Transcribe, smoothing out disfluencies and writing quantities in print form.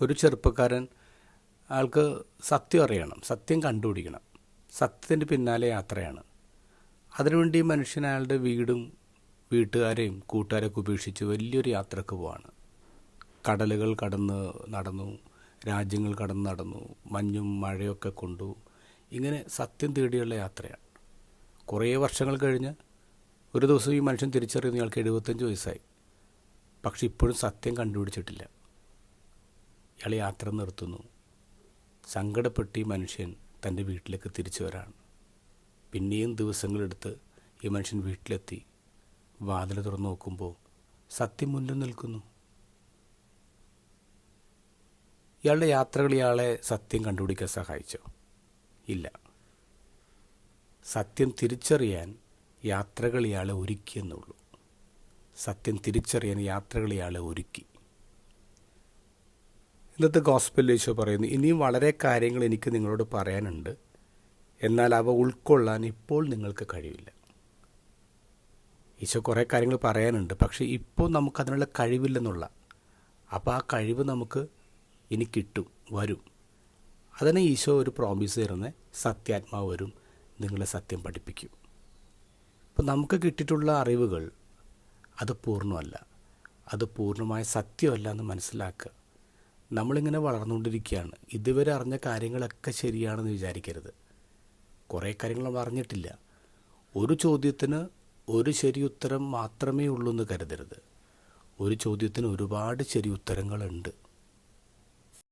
ഒരു ചെറുപ്പക്കാരൻ ആൾക്ക് സത്യം അറിയണം, സത്യം കണ്ടുപിടിക്കണം, സത്യത്തിൻ്റെ പിന്നാലെ യാത്രയാണ്. അതിനുവേണ്ടി മനുഷ്യൻ അയാളുടെ വീടും വീട്ടുകാരെയും കൂട്ടുകാരെയൊക്കെ ഉപേക്ഷിച്ച് വലിയൊരു യാത്രക്ക് പോവാണ്. കടലുകൾ കടന്ന് നടന്നു, രാജ്യങ്ങൾ കടന്ന് നടന്നു, മഞ്ഞും മഴയൊക്കെ കൊണ്ടു, ഇങ്ങനെ സത്യം തേടിയുള്ള യാത്രയാണ്. കുറേ വർഷങ്ങൾ കഴിഞ്ഞ് ഒരു ദിവസം ഈ മനുഷ്യൻ തിരിച്ചറിയുന്ന ഇയാൾക്ക് 75 വയസ്സായി. പക്ഷെ ഇപ്പോഴും സത്യം കണ്ടുപിടിച്ചിട്ടില്ല. ഇയാൾ യാത്ര നിർത്തുന്നു. സങ്കടപ്പെട്ട് ഈ മനുഷ്യൻ തൻ്റെ വീട്ടിലേക്ക് തിരിച്ചു വരാണ്. പിന്നെയും ദിവസങ്ങളെടുത്ത് ഈ മനുഷ്യൻ വീട്ടിലെത്തി. വാതിൽ തുറന്ന് നോക്കുമ്പോൾ സത്യം മുന്നിൽ നിൽക്കുന്നു. ഇയാളുടെ യാത്രകൾ ഇയാളെ സത്യം കണ്ടുപിടിക്കാൻ സഹായിച്ചോ? ഇല്ല. സത്യം തിരിച്ചറിയാൻ യാത്രകൾ ഇയാളെ ഒരുക്കിയെന്നുള്ളൂ. സത്യം തിരിച്ചറിയാൻ യാത്രകൾ ഇയാളെ ഒരുക്കി. ഇന്നത്തെ ഗോസ്പലിൽ ഈശോ പറയുന്നു, ഇനിയും വളരെ കാര്യങ്ങൾ എനിക്ക് നിങ്ങളോട് പറയാനുണ്ട്, എന്നാൽ അവ ഉൾക്കൊള്ളാൻ ഇപ്പോൾ നിങ്ങൾക്ക് കഴിവില്ല. ഈശോ കുറേ കാര്യങ്ങൾ പറയാനുണ്ട്, പക്ഷേ ഇപ്പോൾ നമുക്കതിനുള്ള കഴിവില്ലെന്നുള്ള. അപ്പോൾ ആ കഴിവ് നമുക്ക് ഇനി കിട്ടും, വരും. അതിന് ഈശോ ഒരു പ്രോമിസ് തരുന്ന സത്യാത്മാവ് വരും, നിങ്ങളെ സത്യം പഠിപ്പിക്കും. അപ്പോൾ നമുക്ക് കിട്ടിയിട്ടുള്ള അറിവുകൾ അത് പൂർണ്ണമല്ല, അത് പൂർണ്ണമായ സത്യമല്ല എന്ന് മനസ്സിലാക്കുക. നമ്മളിങ്ങനെ വളർന്നുകൊണ്ടിരിക്കുകയാണ്. ഇതുവരെ അറിഞ്ഞ കാര്യങ്ങളൊക്കെ ശരിയാണെന്ന് വിചാരിക്കരുത്. കുറേ കാര്യങ്ങൾ നമ്മൾ അറിഞ്ഞിട്ടില്ല. ഒരു ചോദ്യത്തിന് ഒരു ശരി ഉത്തരം മാത്രമേ ഉള്ളൂ എന്ന് കരുതരുത്. ഒരു ചോദ്യത്തിന് ഒരുപാട് ശരി ഉത്തരങ്ങളുണ്ട്.